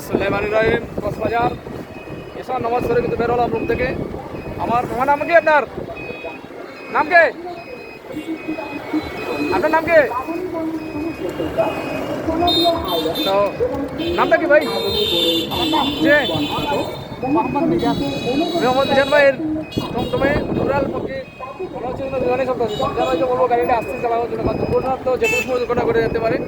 সুলাইমান ইব্রাহিম কক্সবাজার এসব নামাজ পড়ে কিন্তু বের হলাম রুম থেকে। আমার তোমার নাম কি? আপনার নাম কে? আপনার নাম কে? তো নামটা কি ভাই? যে মোহাম্মদ মিজান ভাইয়ের টমটমে রুরাল পক্ষে মনে হচ্ছে দুজনেই শব্দ আছে। মিজান ভাইকে বলবো গাড়িটা আসতে চালানোর জন্য, কারণ দুর্ঘটনা তো যে কোনো সময় দুর্ঘটনা ঘটে যেতে পারে।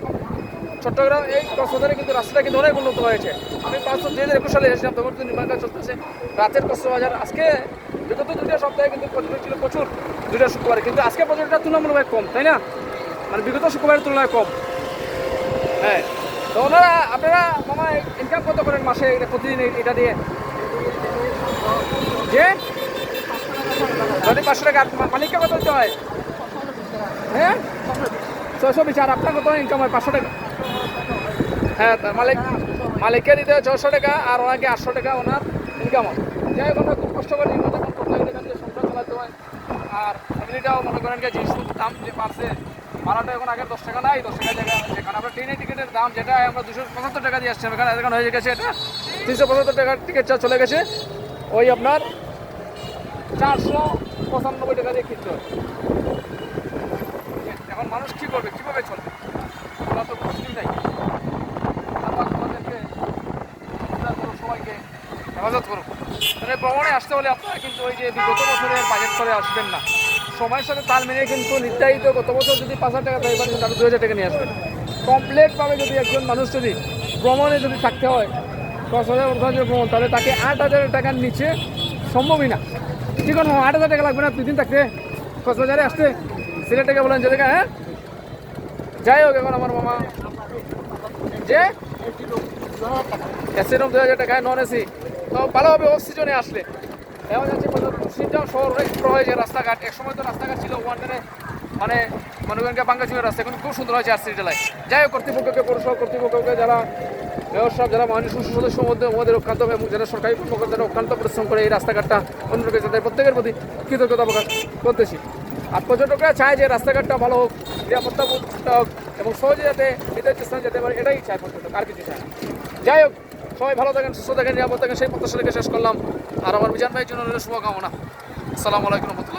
চট্টগ্রাম এই কক্সবাজারে কিন্তু রাস্তাটা কিন্তু অনেক উন্নত হয়েছে। আমি 2021 সালে এসেছিলাম, তখন কিন্তু নির্মাণ কাজ চলতেছে। রাতের কক্সবাজার আজকে বিগত 2টা সপ্তাহে কিন্তু পর্যটক ছিল প্রচুর, 2টা শুক্রবারে, কিন্তু আজকে পর্যটকটা তুলনামূলকভাবে কম, তাই না? মানে বিগত শুক্রবারের তুলনায় কম। হ্যাঁ, তো আপনারা মামা ইনকাম কত করেন মাসে প্রতিদিন এটা দিয়ে? যে যদি 500 টাকা মালিককে কত দিতে হয়? হ্যাঁ, 620। আর আপনার কত ইনকাম হয়? 500 টাকা। হ্যাঁ, মালিককে দিতে হয় 600 টাকা, আর ওনাকে 800 টাকা ওনার ইনকাম হয়। যাই হোক, আমরা খুব কষ্ট করে নির্বাচন করতে হয়, এখান থেকে সংসার চালাতে হয়। আর ফ্যামিলিটাও মনে করেন যে জিনিসপত্রের দাম যে বাড়ছে, ভাড়াটা এখন আগে 10 টাকা নাই, 10 টাকা জায়গায় হয়েছে। কারণ আমরা ট্রেনের টিকিটের দাম যেটা আমরা 275 টাকা দিয়ে আসছিলাম, এখানে এখন হয়ে গেছে এটা 375 টাকার টিকিট চার্জ চলে গেছে। ওই আপনার 495 টাকা দিয়ে কিনতে হয়। এখন মানুষ কী করবে, কীভাবে চলবে? ওরা তো কিছুই নাই। সবাইকে হেফাজত করুন। মানে ভ্রমণে আসতে হলে আপনারা কিন্তু ওই যে বিগত বছরের বাজেট করে আসবেন না, সময়ের সাথে তাল মিলিয়ে কিন্তু নির্ধারিত গত বছর যদি 5,000 টাকা দেয়, এবার কিন্তু আপনি 2,000 টাকা নিয়ে আসবেন। কমপ্লিটভাবে যদি একজন মানুষ যদি ভ্রমণে যদি থাকতে হয়, 10,000 ভ্রমণ, তাহলে তাকে 8,000 টাকার নিচে সম্ভবই না। কি কোনো 8,000 টাকা লাগবে না 2 দিন থাকতে কক্সবাজারে আসতে? সিলেট থেকে বলেন যে টাকা। হ্যাঁ, যাই হোক, এখন আমার মামা যে এসি রুম 2,000 টাকায়, নন এসি তো ভালো হবে অফ সিজনে আসলে। এখন যাচ্ছে সিনটাও শহর অনেক বড় হয়েছে, রাস্তাঘাট একসময় তো রাস্তাঘাট ছিল ওয়ানডে, মানে মনে করেন বাঙ্গাচুরের রাস্তা এখন খুব সুন্দর হয়েছে আরসি জেলায়। যাই হোক, কর্তৃপক্ষকে, পৌরসভা কর্তৃপক্ষকে, যারা ব্যবসা, যারা মানুষ সদস্য মধ্যে অক্রান্ত এবং যারা সরকারি কর্মকর্তারা অক্রান্ত পরিশ্রম করে এই রাস্তাঘাটটা অন্য রেখেছে, তাদের প্রত্যেকের প্রতি কৃতজ্ঞতা প্রকাশ করতেছি। আর পর্যটকরা চায় যে রাস্তাঘাটটা ভালো হোক, নিরাপত্তা হোক এবং সহজে যাতে নির্ধারিত স্থানে যেতে পারে, এটাই চায় পর্যটক, আর কিছু চায় না। যাই হোক, সবাই ভালো থাকেন, সুস্থ থাকেন, নিরাপদ থাকেন, সেই প্রত্যাশা রেখে শেষ করলাম। আর আমার মিজান ভাইয়ের জন্য শুভকামনা। আসসালামু আলাইকুম রহমতুল্লাহ।